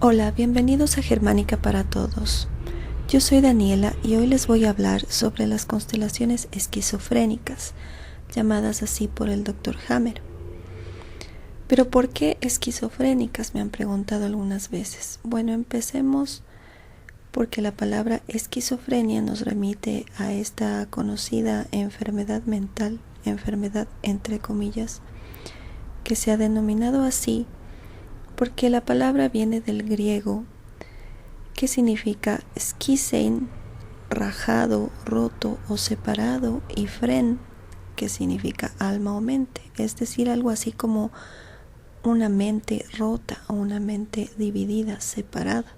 Hola, bienvenidos a Germánica para Todos. Yo soy Daniela y hoy les voy a hablar sobre las constelaciones esquizofrénicas, llamadas así por el Dr. Hammer. ¿Pero por qué esquizofrénicas? Me han preguntado algunas veces. Bueno, empecemos porque la palabra esquizofrenia nos remite a esta conocida enfermedad mental, enfermedad entre comillas, que se ha denominado así porque la palabra viene del griego, que significa esquisein, rajado, roto o separado, y fren, que significa alma o mente, es decir, algo así como una mente rota o una mente dividida, separada.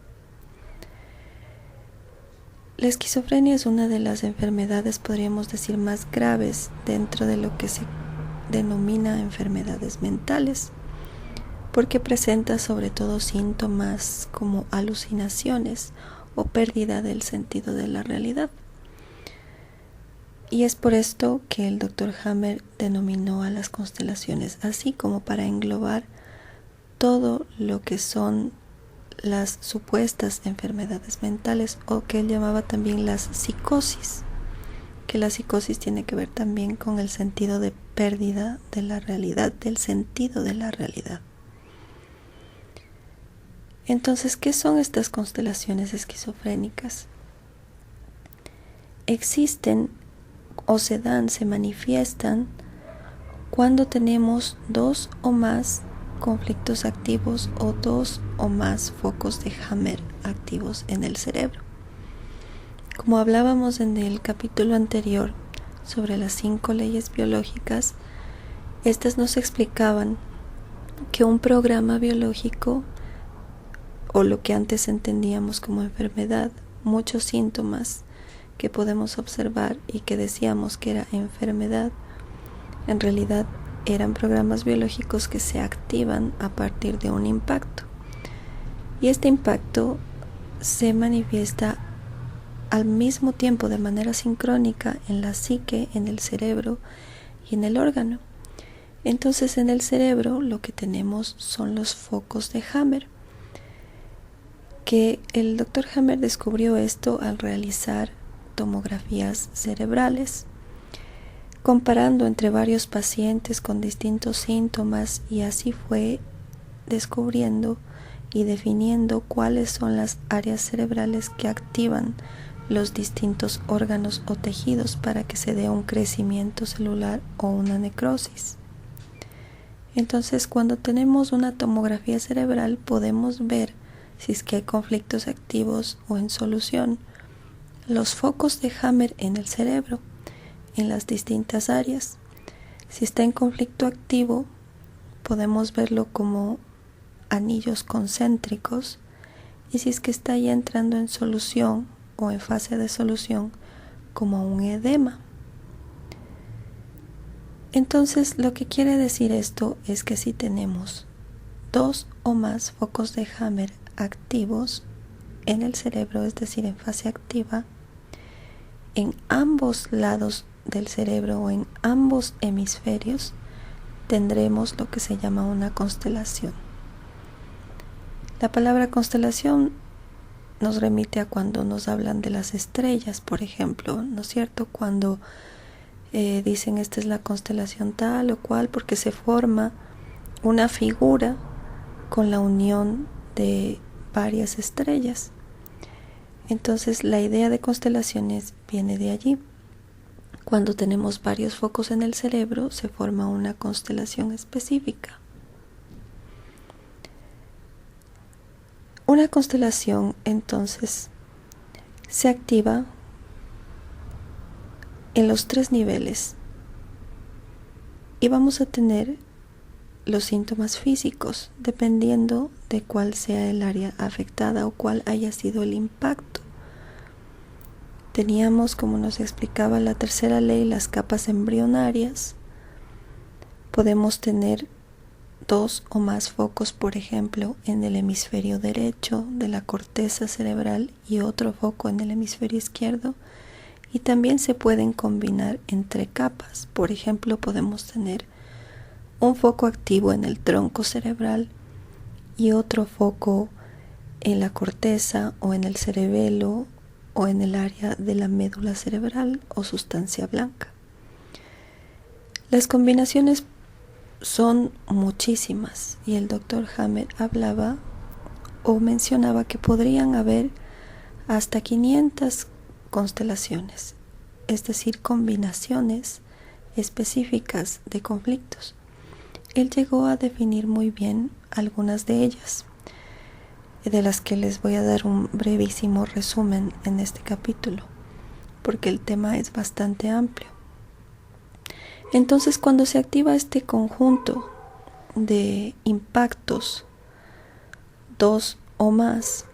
La esquizofrenia es una de las enfermedades, podríamos decir, más graves dentro de lo que se denomina enfermedades mentales, porque presenta sobre todo síntomas como alucinaciones o pérdida del sentido de la realidad. Y es por esto que el Dr. Hammer denominó a las constelaciones así, como para englobar todo lo que son las supuestas enfermedades mentales, o que él llamaba también las psicosis, que la psicosis tiene que ver también con el sentido de pérdida de la realidad, del sentido de la realidad. Entonces, ¿qué son estas constelaciones esquizofrénicas? Existen o se dan, se manifiestan cuando tenemos dos o más conflictos activos o dos o más focos de Hammer activos en el cerebro. Como hablábamos en el capítulo anterior sobre las 5 leyes biológicas, estas nos explicaban que un programa biológico, o lo que antes entendíamos como enfermedad, muchos síntomas que podemos observar y que decíamos que era enfermedad, en realidad eran programas biológicos que se activan a partir de un impacto. Y este impacto se manifiesta al mismo tiempo, de manera sincrónica, en la psique, en el cerebro y en el órgano. Entonces, en el cerebro lo que tenemos son los focos de Hammer, que el Dr. Hammer descubrió esto al realizar tomografías cerebrales, comparando entre varios pacientes con distintos síntomas, y así fue descubriendo y definiendo cuáles son las áreas cerebrales que activan los distintos órganos o tejidos para que se dé un crecimiento celular o una necrosis. Entonces, cuando tenemos una tomografía cerebral, podemos ver si es que hay conflictos activos o en solución, los focos de Hammer en el cerebro, en las distintas áreas. Si está en conflicto activo, podemos verlo como anillos concéntricos, y si es que está ya entrando en solución o en fase de solución, como un edema. Entonces, lo que quiere decir esto es que si tenemos dos o más focos de Hammer activos en el cerebro, es decir, en fase activa, en ambos lados del cerebro o en ambos hemisferios, tendremos lo que se llama una constelación. La palabra constelación nos remite a cuando nos hablan de las estrellas, por ejemplo, ¿no es cierto? Cuando dicen esta es la constelación tal o cual, porque se forma una figura con la unión de varias estrellas. Entonces, la idea de constelaciones viene de allí. Cuando tenemos varios focos en el cerebro, se forma una constelación específica. Una constelación, entonces, se activa en los 3 niveles y vamos a tener los síntomas físicos dependiendo de cuál sea el área afectada o cuál haya sido el impacto. Teníamos, como nos explicaba la tercera ley, las capas embrionarias. Podemos tener 2 o más focos, por ejemplo, en el hemisferio derecho de la corteza cerebral y otro foco en el hemisferio izquierdo, y también se pueden combinar entre capas. Por ejemplo, podemos tener un foco activo en el tronco cerebral y otro foco en la corteza o en el cerebelo o en el área de la médula cerebral o sustancia blanca. Las combinaciones son muchísimas y el Dr. Hammer hablaba o mencionaba que podrían haber hasta 500 constelaciones, es decir, combinaciones específicas de conflictos. Él llegó a definir muy bien algunas de ellas, de las que les voy a dar un brevísimo resumen en este capítulo, porque el tema es bastante amplio. Entonces, cuando se activa este conjunto de impactos, 2 o más,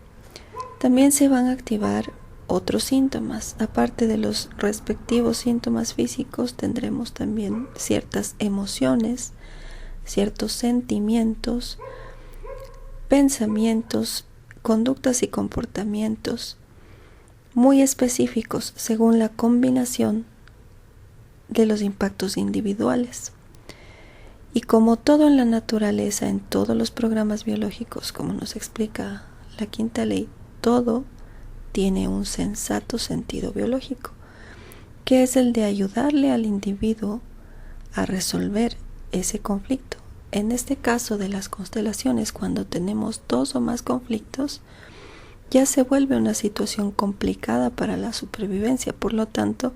también se van a activar otros síntomas. Aparte de los respectivos síntomas físicos, tendremos también ciertas emociones, ciertos sentimientos, pensamientos, conductas y comportamientos muy específicos según la combinación de los impactos individuales. Y como todo en la naturaleza, en todos los programas biológicos, como nos explica la quinta ley, todo tiene un sensato sentido biológico, que es el de ayudarle al individuo a resolver ese conflicto. En este caso de las constelaciones, cuando tenemos 2 o más conflictos, ya se vuelve una situación complicada para la supervivencia. Por lo tanto,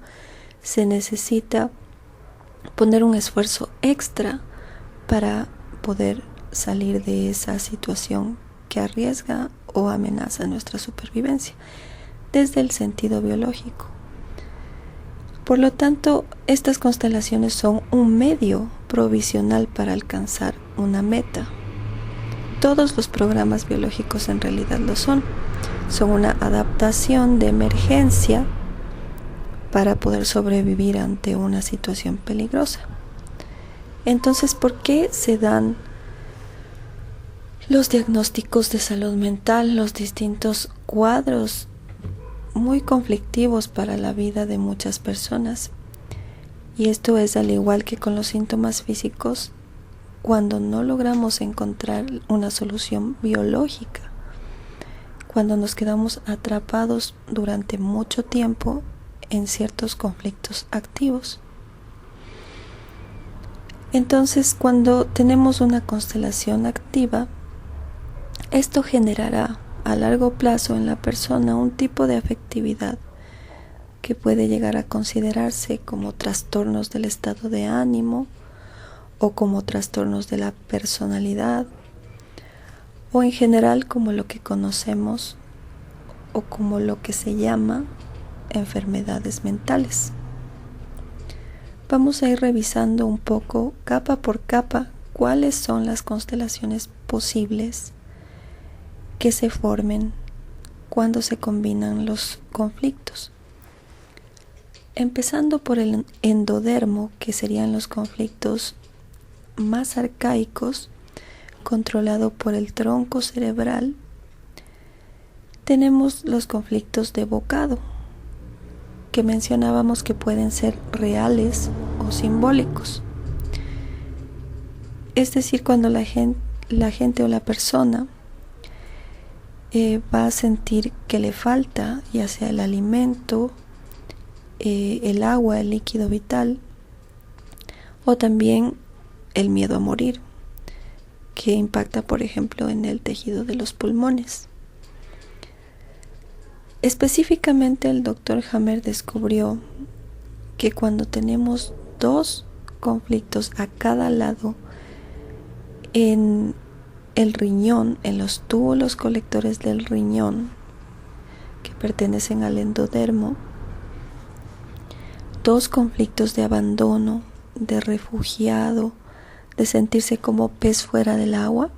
se necesita poner un esfuerzo extra para poder salir de esa situación que arriesga o amenaza nuestra supervivencia desde el sentido biológico. Por lo tanto, estas constelaciones son un medio provisional para alcanzar una meta. Todos los programas biológicos en realidad lo son. Son una adaptación de emergencia para poder sobrevivir ante una situación peligrosa. Entonces, ¿por qué se dan los diagnósticos de salud mental, los distintos cuadros muy conflictivos para la vida de muchas personas? Y esto es al igual que con los síntomas físicos, cuando no logramos encontrar una solución biológica, cuando nos quedamos atrapados durante mucho tiempo en ciertos conflictos activos. Entonces, cuando tenemos una constelación activa, esto generará a largo plazo en la persona un tipo de afectividad que puede llegar a considerarse como trastornos del estado de ánimo o como trastornos de la personalidad o en general como lo que conocemos o como lo que se llama enfermedades mentales. Vamos a ir revisando un poco, capa por capa, cuáles son las constelaciones posibles que se formen cuando se combinan los conflictos. Empezando por el endodermo, que serían los conflictos más arcaicos, controlado por el tronco cerebral, tenemos los conflictos de bocado, que mencionábamos que pueden ser reales o simbólicos. Es decir, cuando la gente o la persona va a sentir que le falta, ya sea el alimento, el agua, el líquido vital, o también el miedo a morir, que impacta, por ejemplo, en el tejido de los pulmones. Específicamente, el Dr. Hammer descubrió que cuando tenemos 2 conflictos a cada lado en el riñón, en los túbulos colectores del riñón que pertenecen al endodermo, 2 conflictos de abandono, de refugiado, de sentirse como pez fuera del agua,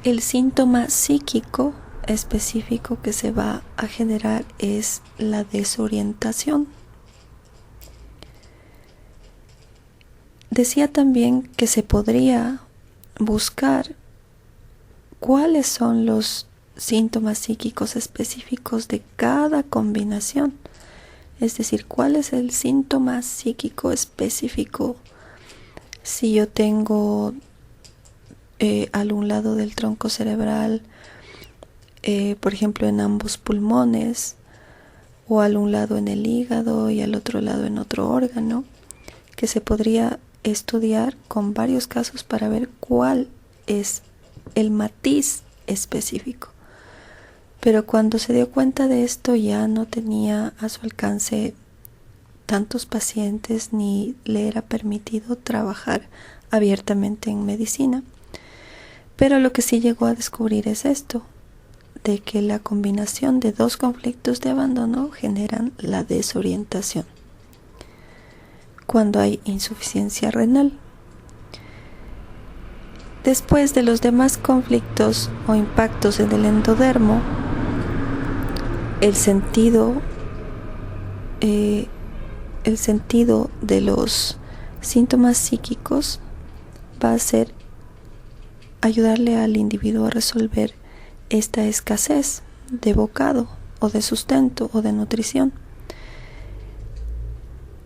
el síntoma psíquico específico que se va a generar es la desorientación. Decía también que se podría buscar cuáles son los síntomas psíquicos específicos de cada combinación. Es decir, cuál es el síntoma psíquico específico si yo tengo al un lado del tronco cerebral por ejemplo, en ambos pulmones, o al un lado en el hígado y al otro lado en otro órgano, que se podría estudiar con varios casos para ver cuál es el matiz específico. Pero cuando se dio cuenta de esto, ya no tenía a su alcance tantos pacientes ni le era permitido trabajar abiertamente en medicina. Pero lo que sí llegó a descubrir es esto, de que la combinación de dos conflictos de abandono generan la desorientación cuando hay insuficiencia renal. Después de los demás conflictos o impactos en el endodermo, el sentido de los síntomas psíquicos va a ser ayudarle al individuo a resolver esta escasez de bocado o de sustento o de nutrición.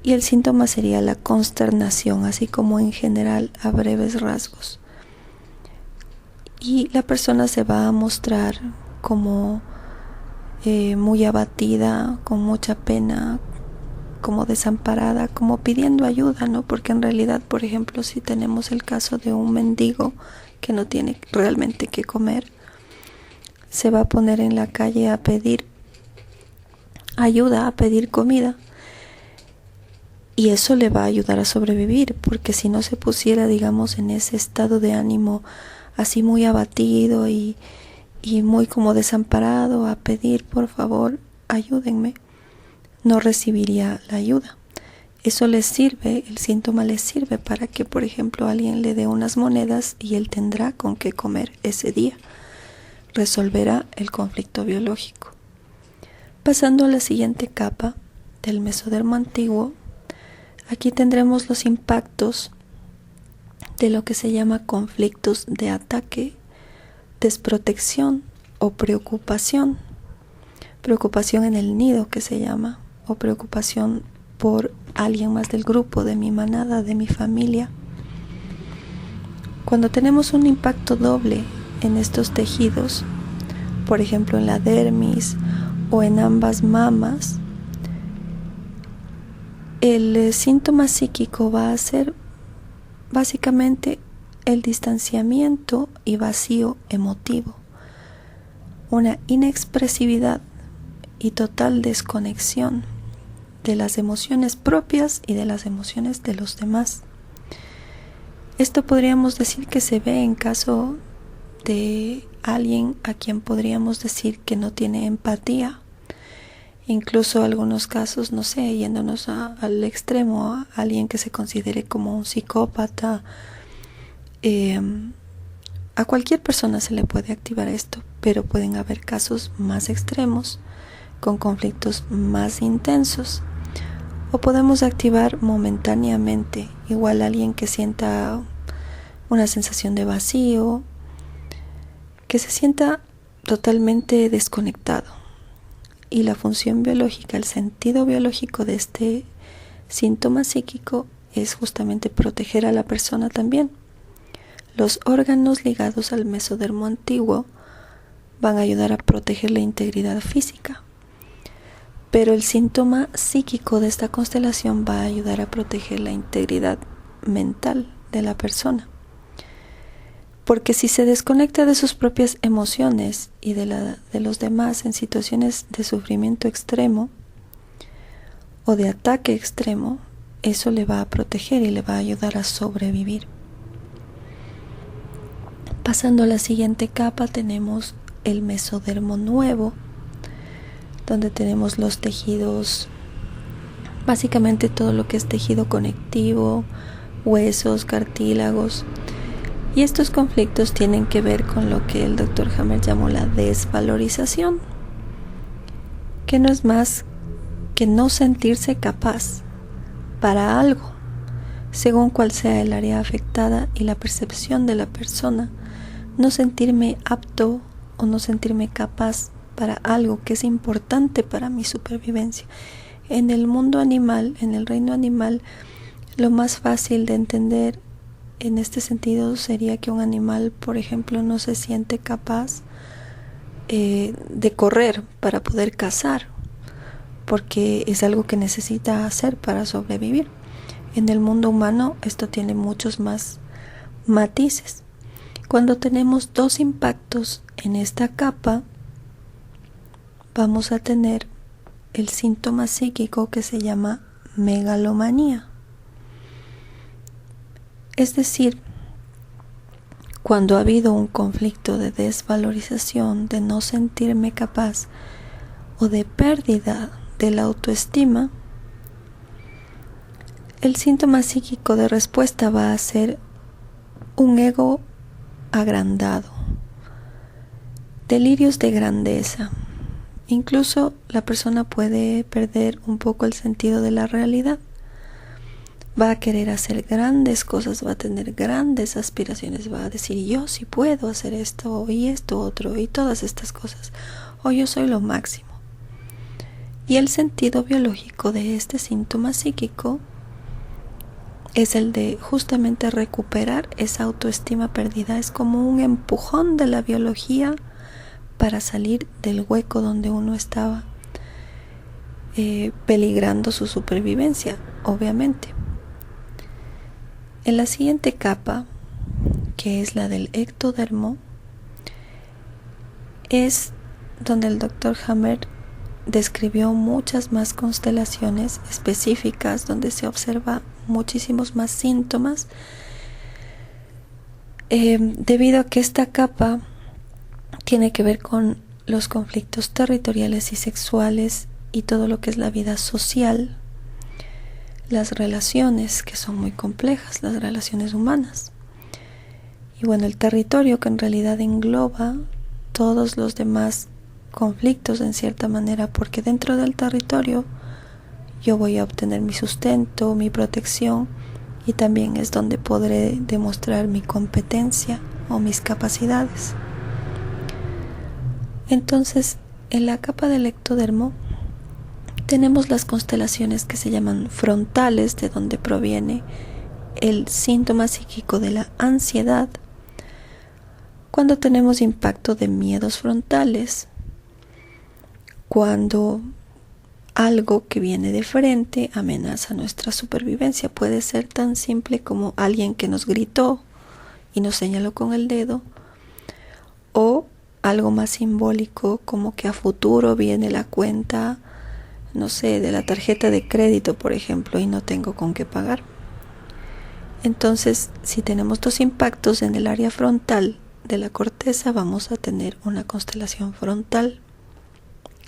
Y el síntoma sería la consternación, así como en general a breves rasgos. Y la persona se va a mostrar como muy abatida, con mucha pena, como desamparada, como pidiendo ayuda, ¿no? Porque en realidad, por ejemplo, si tenemos el caso de un mendigo que no tiene realmente qué comer, se va a poner en la calle a pedir ayuda, a pedir comida. Y eso le va a ayudar a sobrevivir, porque si no se pusiera, digamos, en ese estado de ánimo así muy abatido y muy como desamparado a pedir, por favor, ayúdenme, no recibiría la ayuda. Eso les sirve, el síntoma les sirve para que, por ejemplo, alguien le dé unas monedas y él tendrá con qué comer ese día. Resolverá el conflicto biológico. Pasando a la siguiente capa del mesodermo antiguo, aquí tendremos los impactos de lo que se llama conflictos de ataque, desprotección o preocupación. Preocupación en el nido, que se llama, o preocupación por alguien más del grupo, de mi manada, de mi familia. Cuando tenemos un impacto doble en estos tejidos, por ejemplo en la dermis o en ambas mamas, el síntoma psíquico va a ser básicamente el distanciamiento y vacío emotivo, una inexpresividad y total desconexión de las emociones propias y de las emociones de los demás. Esto podríamos decir que se ve en caso de alguien a quien podríamos decir que no tiene empatía. Incluso algunos casos, no sé, yéndonos al extremo, a alguien que se considere como un psicópata. A cualquier persona se le puede activar esto, pero pueden haber casos más extremos, con conflictos más intensos. O podemos activar momentáneamente, igual alguien que sienta una sensación de vacío, que se sienta totalmente desconectado. Y la función biológica, el sentido biológico de este síntoma psíquico es justamente proteger a la persona también. Los órganos ligados al mesodermo antiguo van a ayudar a proteger la integridad física. Pero el síntoma psíquico de esta constelación va a ayudar a proteger la integridad mental de la persona. Porque si se desconecta de sus propias emociones y de los demás en situaciones de sufrimiento extremo o de ataque extremo, eso le va a proteger y le va a ayudar a sobrevivir. Pasando a la siguiente capa, tenemos el mesodermo nuevo, donde tenemos los tejidos, básicamente todo lo que es tejido conectivo, huesos, cartílagos. Y estos conflictos tienen que ver con lo que el Dr. Hammer llamó la desvalorización, que no es más que no sentirse capaz para algo, según cuál sea el área afectada y la percepción de la persona, no sentirme apto o no sentirme capaz para algo que es importante para mi supervivencia. En el mundo animal, en el reino animal, lo más fácil de entender en este sentido sería que un animal, por ejemplo, no se siente capaz de correr para poder cazar, porque es algo que necesita hacer para sobrevivir. En el mundo humano esto tiene muchos más matices. Cuando tenemos dos impactos en esta capa, vamos a tener el síntoma psíquico que se llama megalomanía. Es decir, cuando ha habido un conflicto de desvalorización, de no sentirme capaz o de pérdida de la autoestima, el síntoma psíquico de respuesta va a ser un ego agrandado, delirios de grandeza. Incluso la persona puede perder un poco el sentido de la realidad. Va a querer hacer grandes cosas, va a tener grandes aspiraciones, va a decir yo sí puedo hacer esto y esto otro y todas estas cosas, o yo soy lo máximo. Y el sentido biológico de este síntoma psíquico es el de justamente recuperar esa autoestima perdida. Es como un empujón de la biología para salir del hueco donde uno estaba, peligrando su supervivencia, obviamente. En la siguiente capa, que es la del ectodermo, es donde el Dr. Hammer describió muchas más constelaciones específicas, donde se observa muchísimos más síntomas, debido a que esta capa tiene que ver con los conflictos territoriales y sexuales y todo lo que es la vida social, las relaciones que son muy complejas, las relaciones humanas. Y bueno, el territorio, que en realidad engloba todos los demás conflictos en cierta manera, porque dentro del territorio yo voy a obtener mi sustento, mi protección, y también es donde podré demostrar mi competencia o mis capacidades. Entonces, en la capa del ectodermo tenemos las constelaciones que se llaman frontales, de donde proviene el síntoma psíquico de la ansiedad. Cuando tenemos impacto de miedos frontales, cuando algo que viene de frente amenaza nuestra supervivencia, puede ser tan simple como alguien que nos gritó y nos señaló con el dedo, o algo más simbólico como que a futuro viene la cuenta, no sé, de la tarjeta de crédito, por ejemplo, y no tengo con qué pagar. Entonces, si tenemos dos impactos en el área frontal de la corteza, vamos a tener una constelación frontal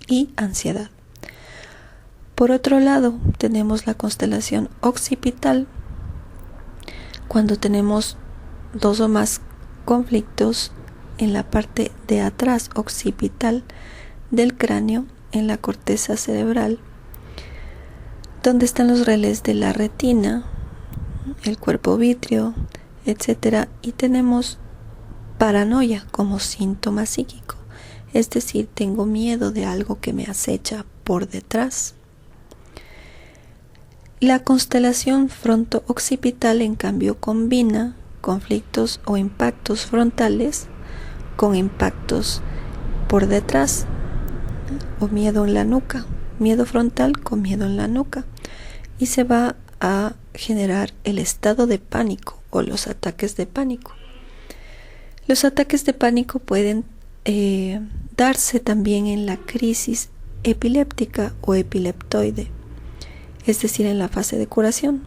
y ansiedad. Por otro lado, tenemos la constelación occipital, cuando tenemos dos o más conflictos en la parte de atrás occipital del cráneo, en la corteza cerebral, donde están los relés de la retina, el cuerpo vítreo, etc. Y tenemos paranoia como síntoma psíquico, es decir, tengo miedo de algo que me acecha por detrás. La constelación fronto-occipital, en cambio, combina conflictos o impactos frontales con impactos por detrás, o miedo en la nuca, miedo frontal con miedo en la nuca, y se va a generar el estado de pánico o los ataques de pánico. Los ataques de pánico pueden darse también en la crisis epiléptica o epileptoide, es decir, en la fase de curación,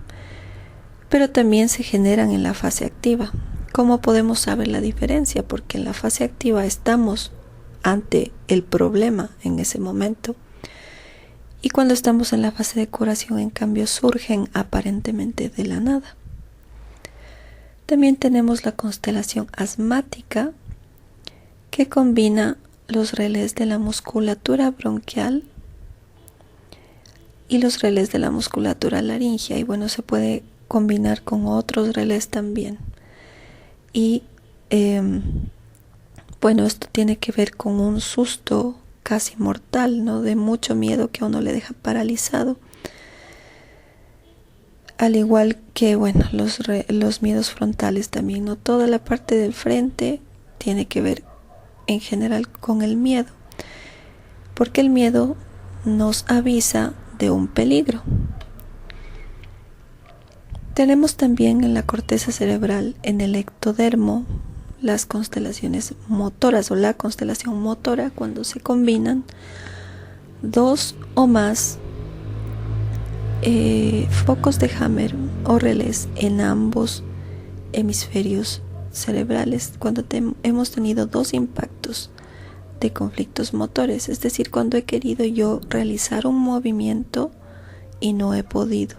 pero también se generan en la fase activa. ¿Cómo podemos saber la diferencia? Porque en la fase activa estamos ante el problema en ese momento, y cuando estamos en la fase de curación, en cambio, surgen aparentemente de la nada. También tenemos la constelación asmática, que combina los relés de la musculatura bronquial y los relés de la musculatura laringea, y bueno, se puede combinar con otros relés también. Y bueno, esto tiene que ver con un susto casi mortal, ¿no? De mucho miedo que a uno le deja paralizado. Al igual que, bueno, los miedos frontales también, ¿no? Toda la parte del frente tiene que ver en general con el miedo, porque el miedo nos avisa de un peligro. Tenemos también en la corteza cerebral, en el ectodermo, las constelaciones motoras o la constelación motora, cuando se combinan dos o más focos de Hammer o relés en ambos hemisferios cerebrales, cuando hemos tenido dos impactos de conflictos motores, es decir, cuando he querido yo realizar un movimiento y no he podido.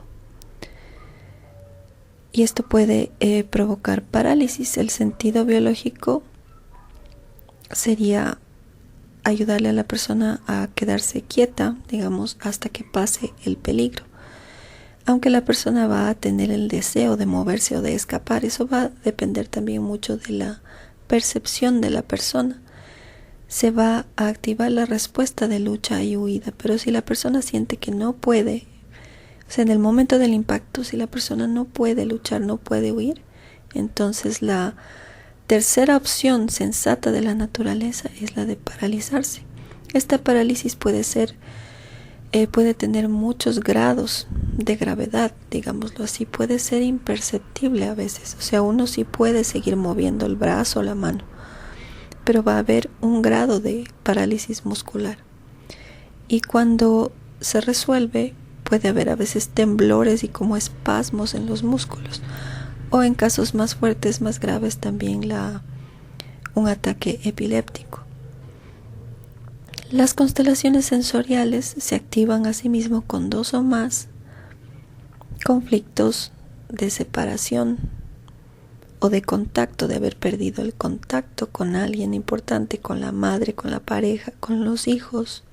Y esto puede provocar parálisis. El sentido biológico sería ayudarle a la persona a quedarse quieta, digamos, hasta que pase el peligro. Aunque la persona va a tener el deseo de moverse o de escapar, eso va a depender también mucho de la percepción de la persona. Se va a activar la respuesta de lucha y huida, pero si la persona siente que no puede, o sea, en el momento del impacto, si la persona no puede luchar, no puede huir, entonces la tercera opción sensata de la naturaleza es la de paralizarse. Esta parálisis puede tener muchos grados de gravedad, digámoslo así, puede ser imperceptible a veces, o sea, uno sí puede seguir moviendo el brazo o la mano, pero va a haber un grado de parálisis muscular. Y cuando se resuelve, puede haber a veces temblores y como espasmos en los músculos, o en casos más fuertes, más graves, también un ataque epiléptico. Las constelaciones sensoriales se activan asimismo con dos o más conflictos de separación o de contacto, de haber perdido el contacto con alguien importante, con la madre, con la pareja, con los hijos.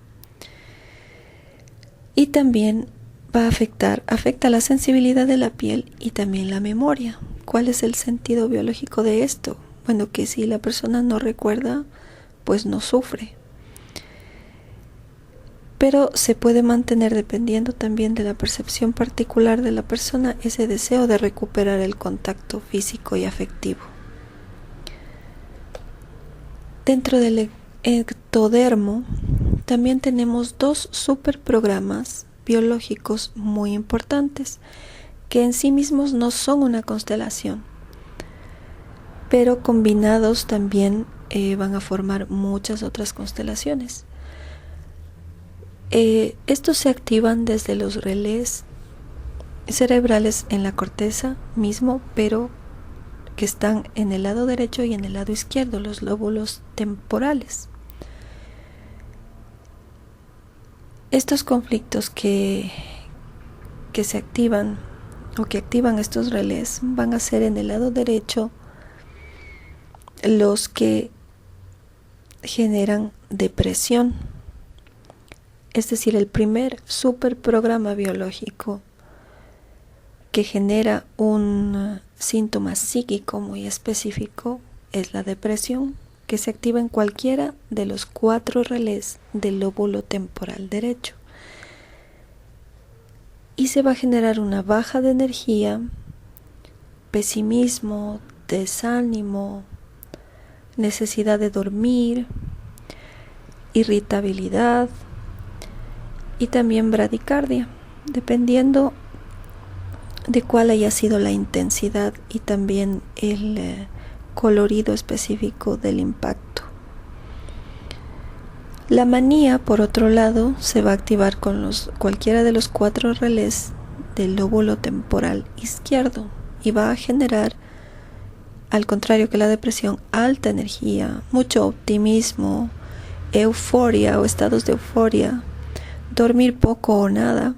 Y también afecta la sensibilidad de la piel y también la memoria. ¿Cuál es el sentido biológico de esto? Bueno, que si la persona no recuerda, pues no sufre. Pero se puede mantener, dependiendo también de la percepción particular de la persona, ese deseo de recuperar el contacto físico y afectivo. Dentro del ectodermo también tenemos dos superprogramas biológicos muy importantes, que en sí mismos no son una constelación, pero combinados también van a formar muchas otras constelaciones. Estos se activan desde los relés cerebrales en la corteza mismo, pero que están en el lado derecho y en el lado izquierdo, los lóbulos temporales. Estos conflictos que se activan o que activan estos relés van a ser en el lado derecho los que generan depresión. Es decir, el primer superprograma biológico que genera un síntoma psíquico muy específico es la depresión, que se activa en cualquiera de los 4 relés del lóbulo temporal derecho. Y se va a generar una baja de energía, pesimismo, desánimo, necesidad de dormir, irritabilidad y también bradicardia, dependiendo de cuál haya sido la intensidad y también el colorido específico del impacto. La manía, por otro lado, se va a activar con cualquiera de los 4 relés del lóbulo temporal izquierdo y va a generar, al contrario que la depresión, alta energía, mucho optimismo, euforia o estados de euforia, dormir poco o nada,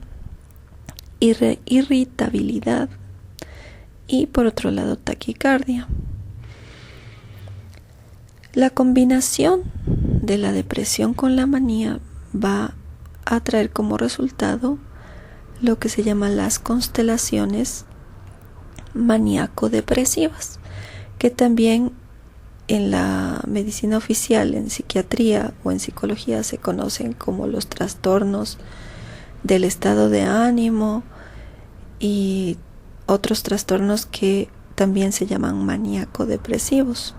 irritabilidad y, por otro lado, taquicardia. La combinación de la depresión con la manía va a traer como resultado lo que se llama las constelaciones maníaco-depresivas, que también en la medicina oficial, en psiquiatría o en psicología se conocen como los trastornos del estado de ánimo y otros trastornos que también se llaman maníaco-depresivos.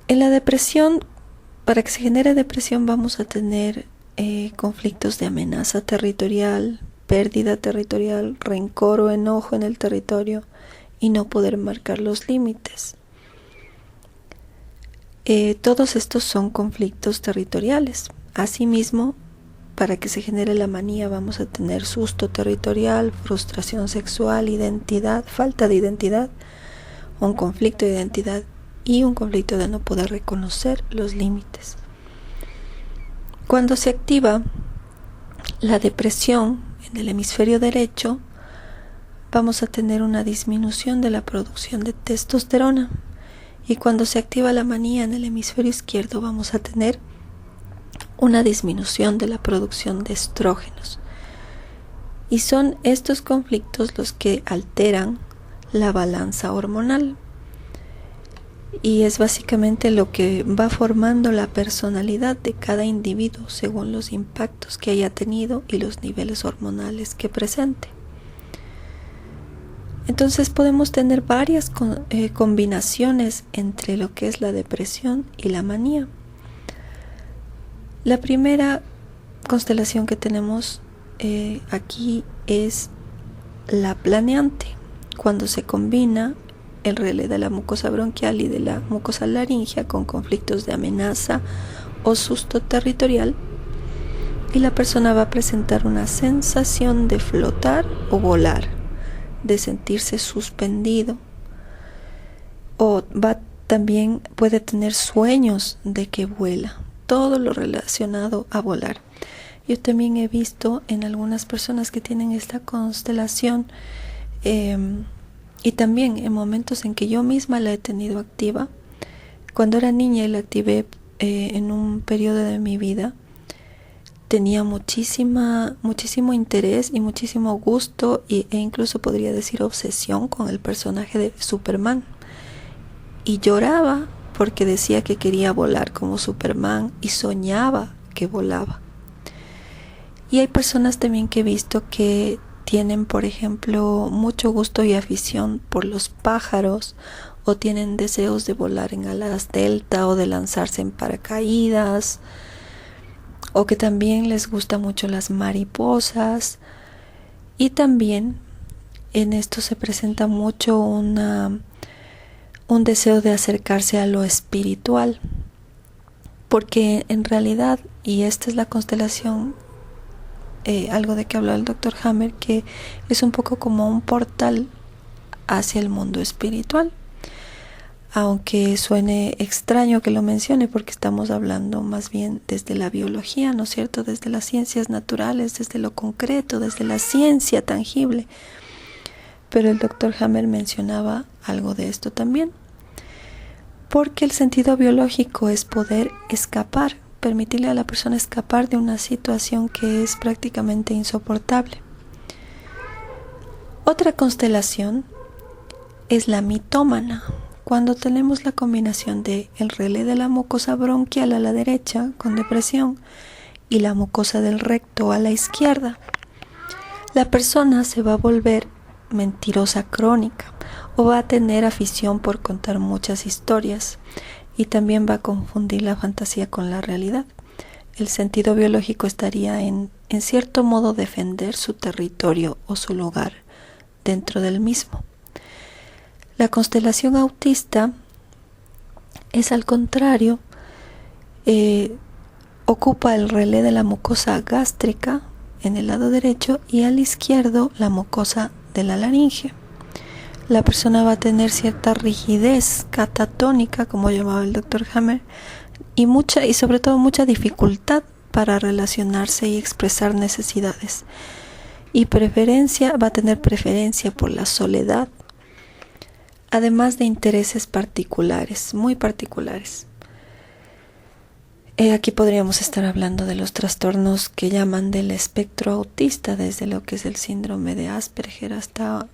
En la depresión, para que se genere depresión vamos a tener conflictos de amenaza territorial, pérdida territorial, rencor o enojo en el territorio y no poder marcar los límites. Todos estos son conflictos territoriales. Asimismo, para que se genere la manía vamos a tener susto territorial, frustración sexual, identidad, falta de identidad, un conflicto de identidad y un conflicto de no poder reconocer los límites. Cuando se activa la depresión en el hemisferio derecho, vamos a tener una disminución de la producción de testosterona. Y cuando se activa la manía en el hemisferio izquierdo, vamos a tener una disminución de la producción de estrógenos. Y son estos conflictos los que alteran la balanza hormonal. Y es básicamente lo que va formando la personalidad de cada individuo según los impactos que haya tenido y los niveles hormonales que presente. Entonces podemos tener varias combinaciones entre lo que es la depresión y la manía. La primera constelación que tenemos aquí es la planeante, cuando se combina el relé de la mucosa bronquial y de la mucosa laríngea con conflictos de amenaza o susto territorial, y la persona va a presentar una sensación de flotar o volar, de sentirse suspendido, o también puede tener sueños de que vuela, todo lo relacionado a volar. Yo también he visto en algunas personas que tienen esta constelación y también en momentos en que yo misma la he tenido activa. Cuando era niña y la activé en un periodo de mi vida, tenía muchísimo interés y muchísimo gusto e incluso podría decir obsesión con el personaje de Superman. Y lloraba porque decía que quería volar como Superman y soñaba que volaba. Y hay personas también que he visto que tienen, por ejemplo, mucho gusto y afición por los pájaros, o tienen deseos de volar en alas delta o de lanzarse en paracaídas, o que también les gustan mucho las mariposas. Y también en esto se presenta mucho un deseo de acercarse a lo espiritual, porque en realidad, y esta es la constelación, algo de que habló el Dr. Hammer, que es un poco como un portal hacia el mundo espiritual. Aunque suene extraño que lo mencione, porque estamos hablando más bien desde la biología, ¿no es cierto? Desde las ciencias naturales, desde lo concreto, desde la ciencia tangible. Pero el Dr. Hammer mencionaba algo de esto también. Porque el sentido biológico es poder escapar, permitirle a la persona escapar de una situación que es prácticamente insoportable. Otra constelación es la mitómana. Cuando tenemos la combinación de el relé de la mucosa bronquial a la derecha con depresión y la mucosa del recto a la izquierda, la persona se va a volver mentirosa crónica o va a tener afición por contar muchas historias, y también va a confundir la fantasía con la realidad. El sentido biológico estaría en cierto modo defender su territorio o su lugar dentro del mismo. La constelación autista es al contrario, ocupa el relé de la mucosa gástrica en el lado derecho y al izquierdo la mucosa de la laringe. La persona va a tener cierta rigidez catatónica, como llamaba el Dr. Hammer, y sobre todo mucha dificultad para relacionarse y expresar necesidades. Y va a tener preferencia por la soledad, además de intereses particulares, muy particulares. Aquí podríamos estar hablando de los trastornos que llaman del espectro autista, desde lo que es el síndrome de Asperger hasta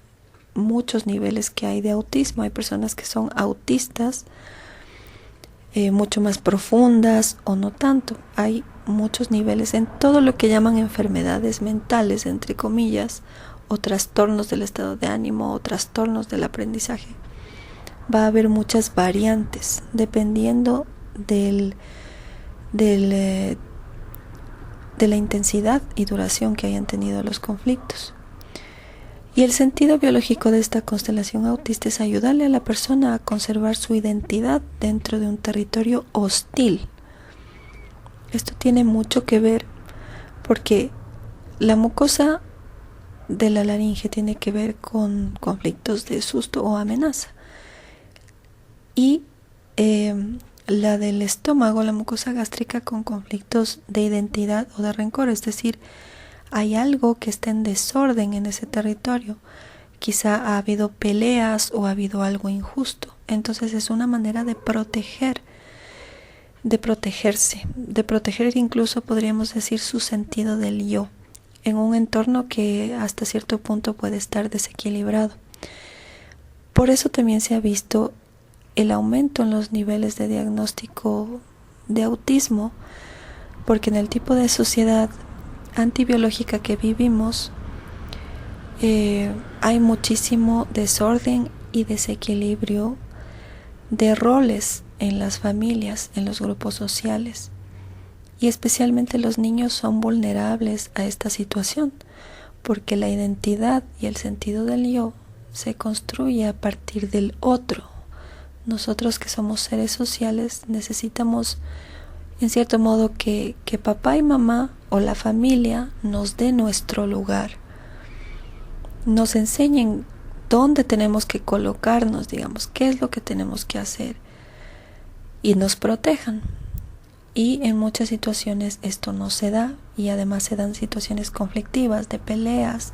muchos niveles que hay de autismo. Hay personas que son autistas mucho más profundas o no tanto. Hay muchos niveles en todo lo que llaman enfermedades mentales, entre comillas, o trastornos del estado de ánimo o trastornos del aprendizaje. va a haber muchas variantes dependiendo de la intensidad y duración que hayan tenido los conflictos. Y el sentido biológico de esta constelación autista es ayudarle a la persona a conservar su identidad dentro de un territorio hostil. Esto tiene mucho que ver porque la mucosa de la laringe tiene que ver con conflictos de susto o amenaza. Y la del estómago, la mucosa gástrica, con conflictos de identidad o de rencor, es decir, hay algo que está en desorden en ese territorio. Quizá ha habido peleas o ha habido algo injusto. Entonces es una manera de protegerse, de proteger incluso podríamos decir su sentido del yo, en un entorno que hasta cierto punto puede estar desequilibrado. Por eso también se ha visto el aumento en los niveles de diagnóstico de autismo, porque en el tipo de sociedad antibiológica que vivimos hay muchísimo desorden y desequilibrio de roles en las familias, en los grupos sociales, y especialmente los niños son vulnerables a esta situación porque la identidad y el sentido del yo se construye a partir del otro. Nosotros, que somos seres sociales, necesitamos en cierto modo que papá y mamá o la familia nos dé nuestro lugar, nos enseñen dónde tenemos que colocarnos, digamos, qué es lo que tenemos que hacer, y nos protejan. Y en muchas situaciones esto no se da, y además se dan situaciones conflictivas, de peleas,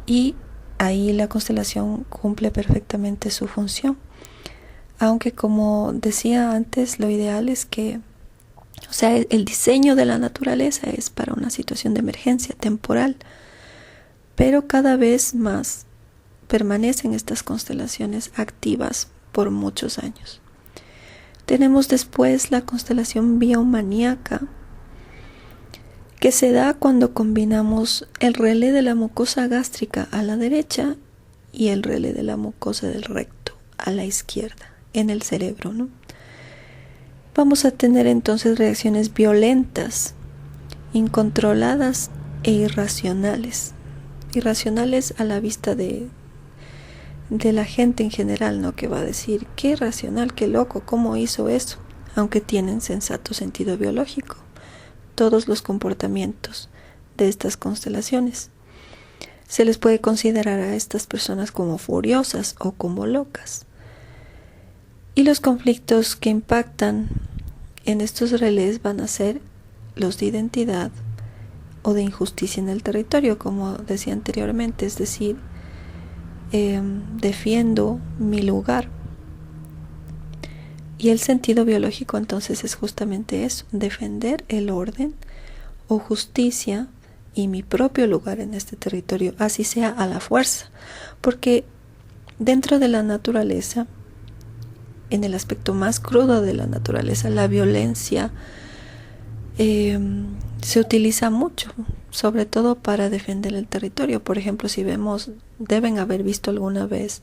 y ahí la constelación cumple perfectamente su función. Aunque, como decía antes, lo ideal es que, o sea, el diseño de la naturaleza es para una situación de emergencia temporal, pero cada vez más permanecen estas constelaciones activas por muchos años. Tenemos después la constelación biomaníaca, que se da cuando combinamos el relé de la mucosa gástrica a la derecha y el relé de la mucosa del recto a la izquierda en el cerebro, ¿no? Vamos a tener entonces reacciones violentas, incontroladas e irracionales. Irracionales a la vista de la gente en general, ¿no? Que va a decir, qué irracional, qué loco, cómo hizo eso, aunque tienen sensato sentido biológico todos los comportamientos de estas constelaciones. Se les puede considerar a estas personas como furiosas o como locas. Y los conflictos que impactan en estos relés van a ser los de identidad o de injusticia en el territorio, como decía anteriormente, es decir, defiendo mi lugar. Y el sentido biológico entonces es justamente eso, defender el orden o justicia y mi propio lugar en este territorio, así sea a la fuerza, porque dentro de la naturaleza, en el aspecto más crudo de la naturaleza, la violencia se utiliza mucho, sobre todo para defender el territorio. Por ejemplo, si vemos, deben haber visto alguna vez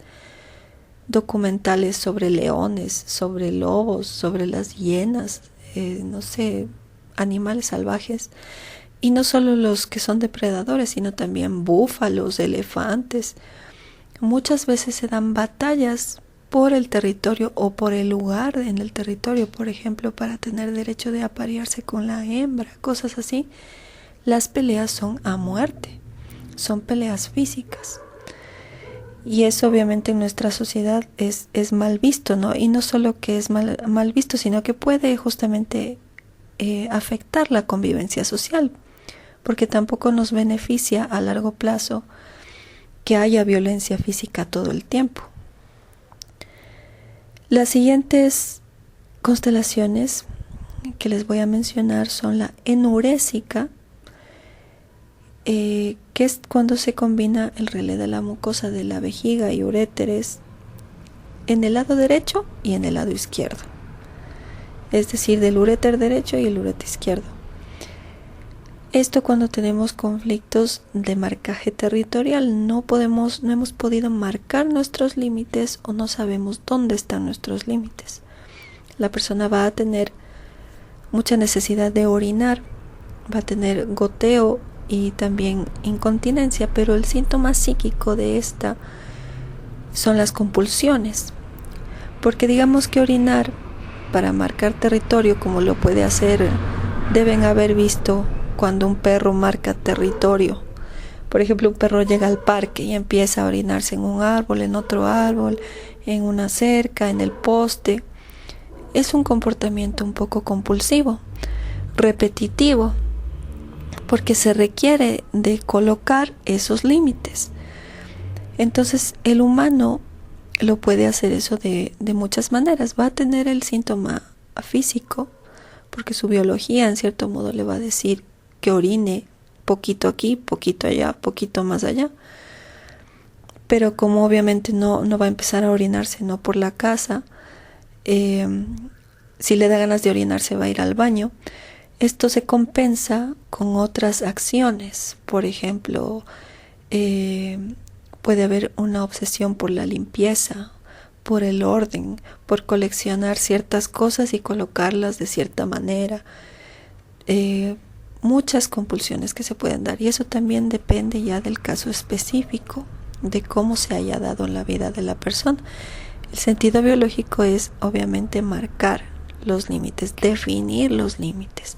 documentales sobre leones, sobre lobos, sobre las hienas, no sé, animales salvajes, y no solo los que son depredadores, sino también búfalos, elefantes. Muchas veces se dan batallas por el territorio o por el lugar en el territorio, por ejemplo, para tener derecho de aparearse con la hembra, cosas así. Las peleas son a muerte, son peleas físicas. Y eso obviamente en nuestra sociedad es mal visto, ¿no? Y no solo que es mal visto, sino que puede justamente afectar la convivencia social, porque tampoco nos beneficia a largo plazo que haya violencia física todo el tiempo. Las siguientes constelaciones que les voy a mencionar son la enurésica, que es cuando se combina el relé de la mucosa de la vejiga y uréteres en el lado derecho y en el lado izquierdo, es decir, del uréter derecho y el uréter izquierdo. Esto cuando tenemos conflictos de marcaje territorial, no hemos podido marcar nuestros límites o no sabemos dónde están nuestros límites. La persona va a tener mucha necesidad de orinar, va a tener goteo y también incontinencia, pero el síntoma psíquico de esta son las compulsiones. Porque digamos que orinar para marcar territorio, como lo puede hacer, deben haber visto cuando un perro marca territorio. Por ejemplo, un perro llega al parque y empieza a orinarse en un árbol, en otro árbol, en una cerca, en el poste. Es un comportamiento un poco compulsivo, repetitivo, porque se requiere de colocar esos límites. Entonces, el humano lo puede hacer eso de muchas maneras. Va a tener el síntoma físico, porque su biología en cierto modo le va a decir que orine poquito aquí, poquito allá, poquito más allá. Pero como obviamente no va a empezar a orinarse no por la casa, si le da ganas de orinarse va a ir al baño. Esto se compensa con otras acciones. Por ejemplo, puede haber una obsesión por la limpieza, por el orden, por coleccionar ciertas cosas y colocarlas de cierta manera. Muchas compulsiones que se pueden dar, y eso también depende ya del caso específico, de cómo se haya dado en la vida de la persona. El sentido biológico es obviamente marcar los límites, definir los límites.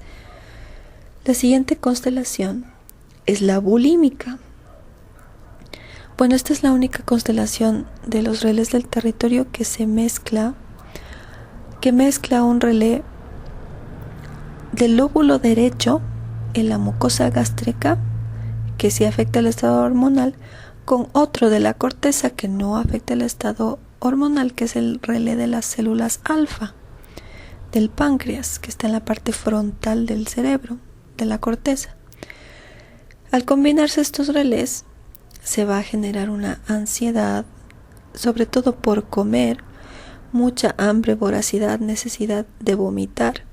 La siguiente constelación es la bulímica. Bueno, esta es la única constelación de los relés del territorio que mezcla un relé del lóbulo derecho en la mucosa gástrica, que sí afecta el estado hormonal, con otro de la corteza que no afecta el estado hormonal, que es el relé de las células alfa del páncreas, que está en la parte frontal del cerebro, de la corteza. Al combinarse estos relés, se va a generar una ansiedad, sobre todo por comer, mucha hambre, voracidad, necesidad de vomitar.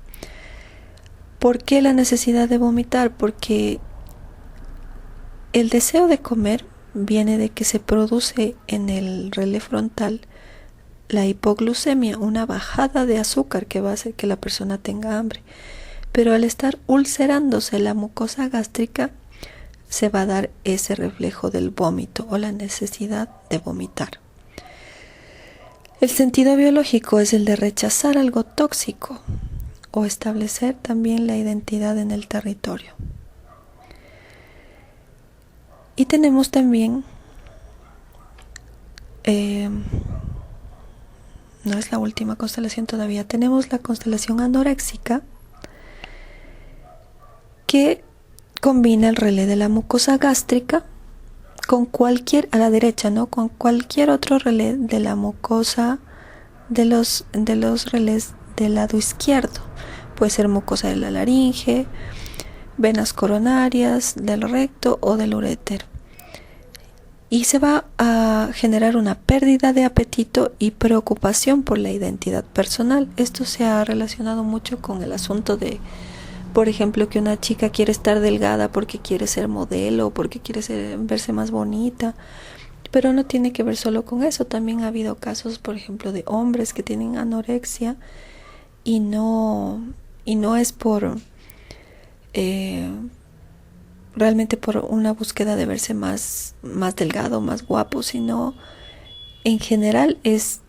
¿Por qué la necesidad de vomitar? Porque el deseo de comer viene de que se produce en el relé frontal la hipoglucemia, una bajada de azúcar que va a hacer que la persona tenga hambre. Pero al estar ulcerándose la mucosa gástrica, se va a dar ese reflejo del vómito o la necesidad de vomitar. El sentido biológico es el de rechazar algo tóxico o establecer también la identidad en el territorio. Y tenemos también, no es la última constelación todavía, tenemos la constelación anoréxica, que combina el relé de la mucosa gástrica con cualquier, a la derecha, ¿no? Con cualquier otro relé de la mucosa de los relés del lado izquierdo. Puede ser mucosa de la laringe, venas coronarias, del recto o del uréter. Y se va a generar una pérdida de apetito y preocupación por la identidad personal. Esto se ha relacionado mucho con el asunto de, por ejemplo, que una chica quiere estar delgada porque quiere ser modelo, porque quiere verse más bonita, pero no tiene que ver solo con eso. También ha habido casos, por ejemplo, de hombres que tienen anorexia y no es por realmente por una búsqueda de verse más delgado, más guapo, sino en general es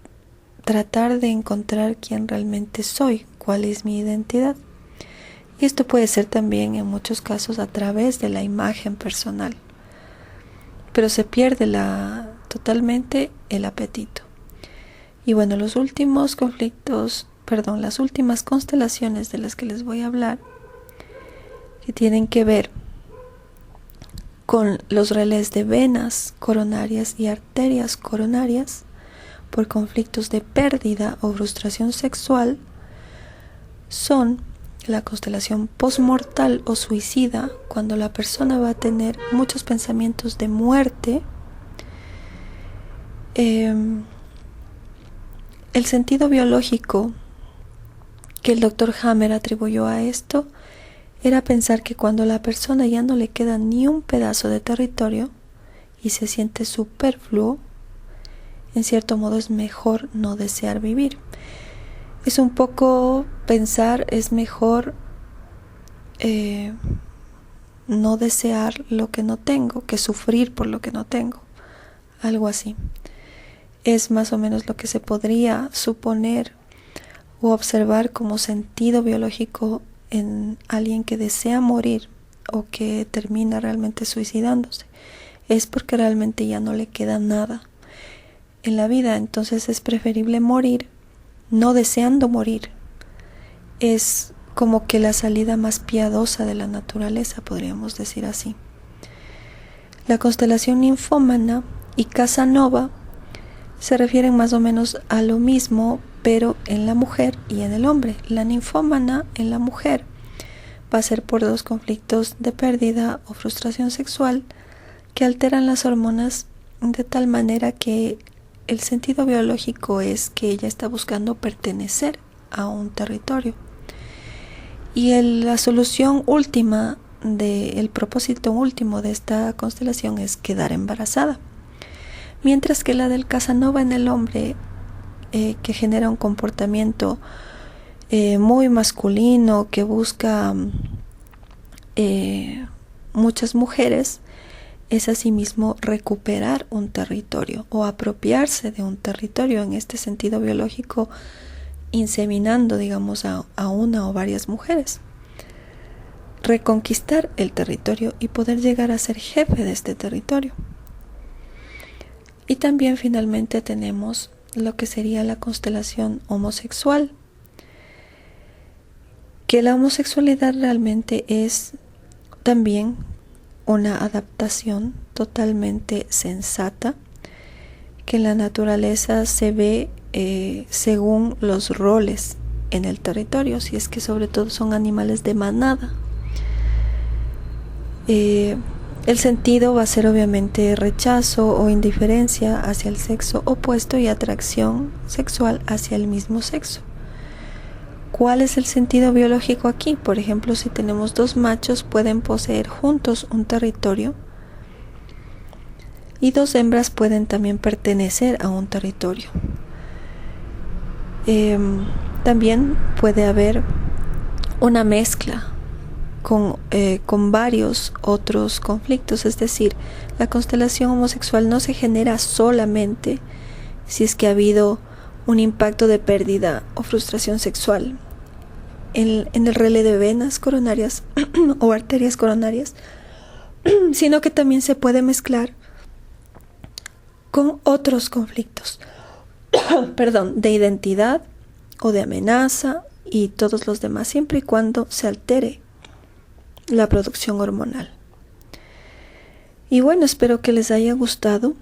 tratar de encontrar quién realmente soy, cuál es mi identidad. Y esto puede ser también en muchos casos a través de la imagen personal. Pero se pierde totalmente el apetito. Y bueno, las últimas constelaciones de las que les voy a hablar, que tienen que ver con los relés de venas coronarias y arterias coronarias por conflictos de pérdida o frustración sexual, son la constelación postmortal o suicida, cuando la persona va a tener muchos pensamientos de muerte. El sentido biológico que el Dr. Hammer atribuyó a esto era pensar que cuando la persona ya no le queda ni un pedazo de territorio y se siente superfluo, en cierto modo es mejor no desear vivir. Es un poco pensar, es mejor no desear lo que no tengo que sufrir por lo que no tengo. Algo así. Es más o menos lo que se podría suponer o observar como sentido biológico en alguien que desea morir o que termina realmente suicidándose. Es porque realmente ya no le queda nada en la vida. Entonces es preferible morir no deseando morir. Es como que la salida más piadosa de la naturaleza, podríamos decir así. La constelación ninfómana y Casanova se refieren más o menos a lo mismo, pero en la mujer y en el hombre. La ninfómana en la mujer va a ser por 2 conflictos de pérdida o frustración sexual que alteran las hormonas de tal manera que el sentido biológico es que ella está buscando pertenecer a un territorio. Y la solución última, el propósito último de esta constelación es quedar embarazada. Mientras que la del Casanova en el hombre, que genera un comportamiento muy masculino, que busca muchas mujeres, es asimismo recuperar un territorio o apropiarse de un territorio, en este sentido biológico, inseminando, digamos, a una o varias mujeres. Reconquistar el territorio y poder llegar a ser jefe de este territorio. Y también finalmente tenemos lo que sería la constelación homosexual, que la homosexualidad realmente es también una adaptación totalmente sensata, que en la naturaleza se ve según los roles en el territorio, si es que sobre todo son animales de manada. El sentido va a ser obviamente rechazo o indiferencia hacia el sexo opuesto y atracción sexual hacia el mismo sexo. ¿Cuál es el sentido biológico aquí? Por ejemplo, si tenemos 2 machos, pueden poseer juntos un territorio y 2 hembras pueden también pertenecer a un territorio. También puede haber una mezcla con varios otros conflictos, es decir, la constelación homosexual no se genera solamente si es que ha habido un impacto de pérdida o frustración sexual en el relé de venas coronarias o arterias coronarias, sino que también se puede mezclar con otros conflictos de identidad o de amenaza y todos los demás, siempre y cuando se altere la producción hormonal. Y bueno, espero que les haya gustado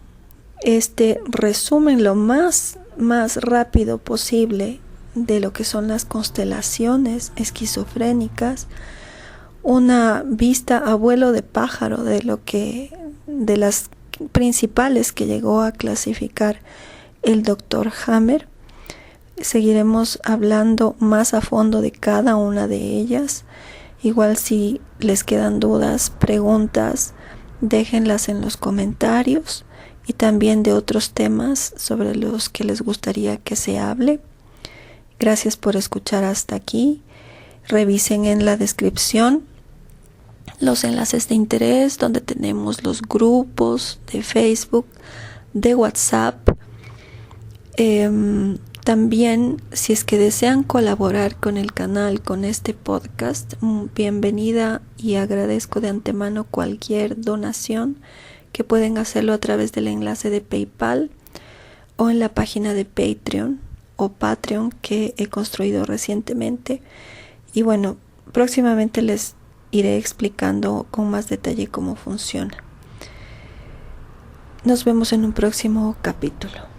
este resumen lo más rápido posible de lo que son las constelaciones esquizofrénicas, una vista a vuelo de pájaro de las principales que llegó a clasificar el Dr. Hammer. Seguiremos hablando más a fondo de cada una de ellas. Igual si les quedan dudas, preguntas, déjenlas en los comentarios, y también de otros temas sobre los que les gustaría que se hable. Gracias por escuchar hasta aquí. Revisen en la descripción los enlaces de interés donde tenemos los grupos de Facebook, de WhatsApp. También, si es que desean colaborar con el canal, con este podcast, bienvenida, y agradezco de antemano cualquier donación, que pueden hacerlo a través del enlace de PayPal o en la página de Patreon o Patreon que he construido recientemente. Y bueno, próximamente les iré explicando con más detalle cómo funciona. Nos vemos en un próximo capítulo.